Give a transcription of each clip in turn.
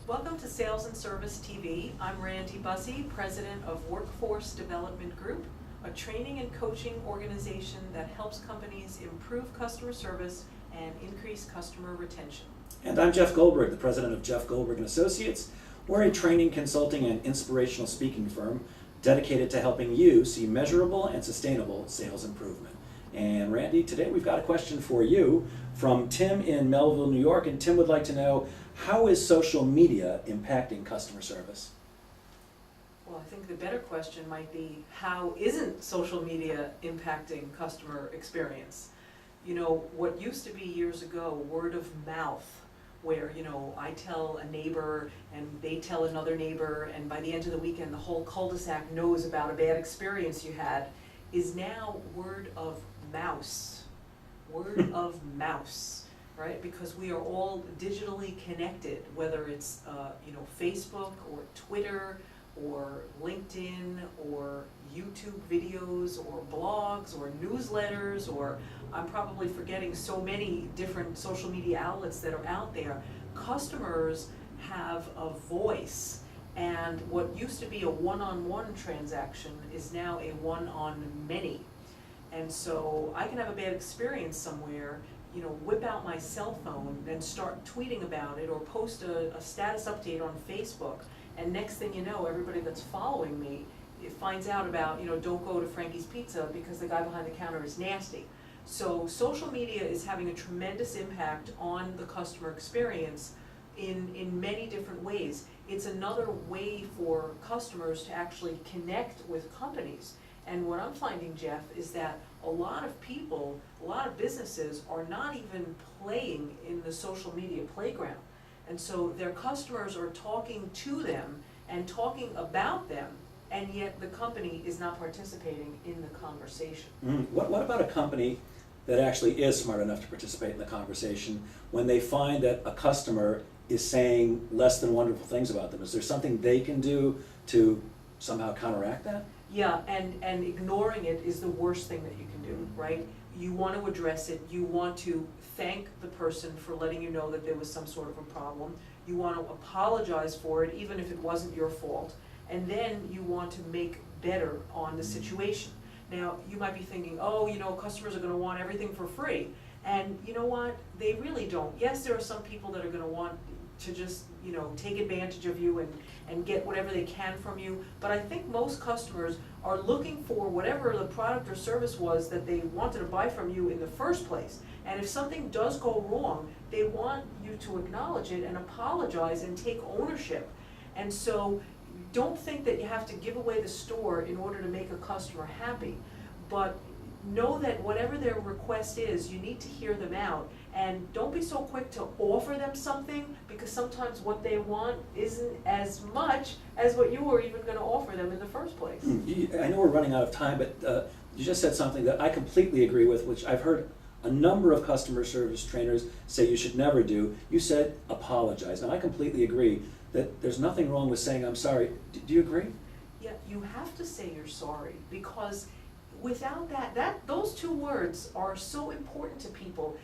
Welcome to Sales and Service TV. I'm Randy Bussey, President of Workforce Development Group, a training and coaching organization that helps companies improve customer service and increase customer retention. And I'm Jeff Goldberg, the President of Jeff Goldberg & Associates. We're a training, consulting, and inspirational speaking firm dedicated to helping you see measurable and sustainable sales improvement. And Randy, today we've got a question for you from Tim in Melville, New York. And Tim would like to know, how is social media impacting customer service? Well, I think the better question might be, how isn't social media impacting customer experience? You know, what used to be years ago, word of mouth, where, you know, I tell a neighbor and they tell another neighbor, and by the end of the weekend the whole cul-de-sac knows about a bad experience you had, is now word of mouse. Word of mouse, right? Because we are all digitally connected, whether it's Facebook or Twitter or LinkedIn or YouTube videos or blogs or newsletters, or I'm probably forgetting so many different social media outlets that are out there. Customers have a voice, and what used to be a one-on-one transaction is now a one-on-many. And so I can have a bad experience somewhere, whip out my cell phone and start tweeting about it or post a status update on Facebook. And next thing you know, everybody that's following me finds out about, don't go to Frankie's Pizza because the guy behind the counter is nasty. So social media is having a tremendous impact on the customer experience in many different ways. It's another way for customers to actually connect with companies. And what I'm finding, Jeff, is that a lot of people, a lot of businesses are not even playing in the social media playground. And so their customers are talking to them and talking about them, and yet the company is not participating in the conversation. What about a company that actually is smart enough to participate in the conversation when they find that a customer is saying less than wonderful things about them? Is there something they can do to somehow counteract that? Yeah, and ignoring it is the worst thing that you can do, right? You want to address it. You want to thank the person for letting you know that there was some sort of a problem. You want to apologize for it, even if it wasn't your fault. And then you want to make better on the situation. Now, you might be thinking, customers are going to want everything for free. And you know what? They really don't. Yes, there are some people that are going to want to just, take advantage of you and get whatever they can from you. But I think most customers are looking for whatever the product or service was that they wanted to buy from you in the first place. And if something does go wrong, they want you to acknowledge it and apologize and take ownership. And so don't think that you have to give away the store in order to make a customer happy. But know that whatever their request is, you need to hear them out. And don't be so quick to offer them something, because sometimes what they want isn't as much as what you were even going to offer them in the first place. I know we're running out of time, but you just said something that I completely agree with, which I've heard a number of customer service trainers say you should never do. You said apologize. Now, I completely agree that there's nothing wrong with saying I'm sorry. Do you agree? Yeah, you have to say you're sorry, because without those two words are so important to people.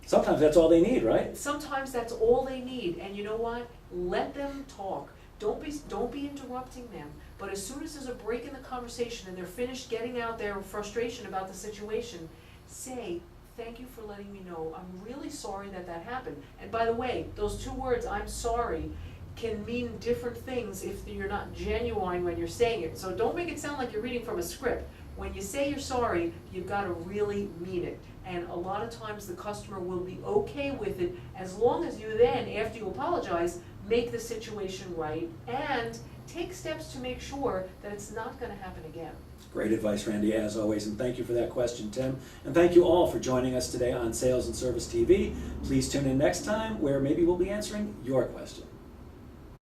Sometimes that's all they need, right? Sometimes that's all they need, and you know what? Let them talk. Don't be interrupting them. But as soon as there's a break in the conversation and they're finished getting out their frustration about the situation, say, thank you for letting me know. I'm really sorry that happened. And by the way, those two words, I'm sorry, can mean different things if you're not genuine when you're saying it. So don't make it sound like you're reading from a script. When you say you're sorry, you've got to really mean it. And a lot of times the customer will be okay with it, as long as you then, after you apologize, make the situation right and take steps to make sure that it's not going to happen again. Great advice, Randy, as always, and thank you for that question, Tim. And thank you all for joining us today on Sales and Service TV. Please tune in next time, where maybe we'll be answering your question.